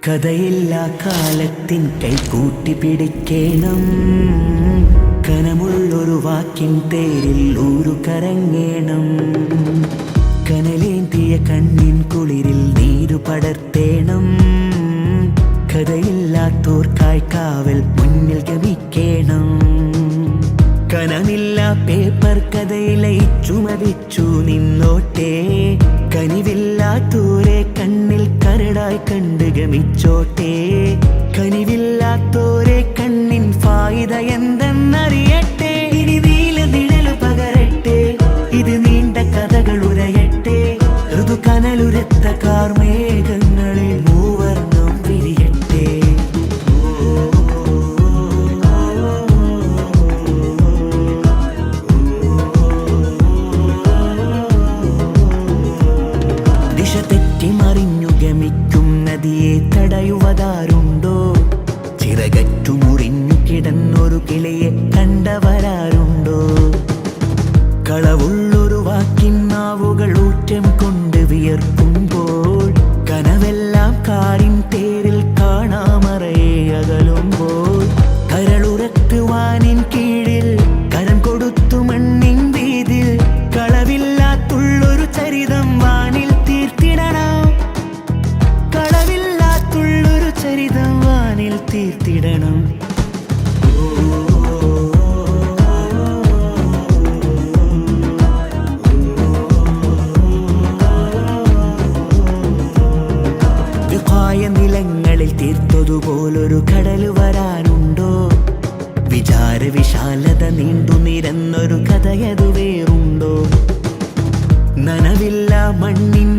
കഥയില്ലാ കാലത്തിൻ കൈകൂട്ടി പിടിക്കേണം. കനമുള്ളൊരു walk-in തേരിൽ ഊരു കരങ്ങേണം. കനലേന്തിയ കണ്ണിൻ കുളിരിൽ നീരു പടർത്തേണം. കഥയില്ലാത്തോർക്കായി കാവൽ മുന്നിൽ ഗമിക്കേണം. കനമില്ല പേപ്പർ കഥയിലയിച്ചു മതിച്ചു നിന്നോട്ടെ. കനിവില്ലാത്തോരെ കണ്ണിൽ കരടായി കണ്ട് ഗമിച്ചോട്ടെ. കനിവില്ലാത്തോരെ കണ്ണിൻ ഫായിദ എന്തെന്നറിയട്ടെ. ഇനി നീല നിഴലു പകരട്ടെ, ഇത് നീണ്ട കഥകൾ ഉരയട്ടെ. ഋതുകനലുരത്ത കാർമേഘങ്ങളിൽ മൂവർണ്ണം വിരിയട്ടെ. ദിശ തെറ്റി മറിഞ്ഞു ഗമിക്കും നദിയെ തടയുവതാരുണ്ടോ? ചിറകറ്റു മുറിഞ്ഞു കിടന്നൊരു കിളിയെ കണ്ടവരാരുണ്ടോ? കളവുള്ളൊരു വാക്കിൻ നാവുകൾ ഊറ്റം കൊണ്ട് വിയർക്കുമ്പോൾ, കനവെല്ലാം കാറിൻ തേരിൽ കാണാമറയെ അകലുമ്പോൾ, കരളുറക്കുവാനിൻ കീഴിൽ കരം കൊടുത്തു മണ്ണിൻ വീതിൽ കളവില്ലാത്തുള്ളൊരു ചരിതം വാനിൽ തീർത്തിടണം. കളവില്ലാത്തുള്ളൊരു ചരിതം വാനിൽ തീർത്തിടണം. നിലങ്ങളിൽ തീർത്തതുപോലൊരു കടൽ വരാനുണ്ടോ? വിചാര വിശാലത നീണ്ടു നിരന്നൊരു കഥയതു വേറുണ്ടോ? നനവില്ല മണ്ണിൻ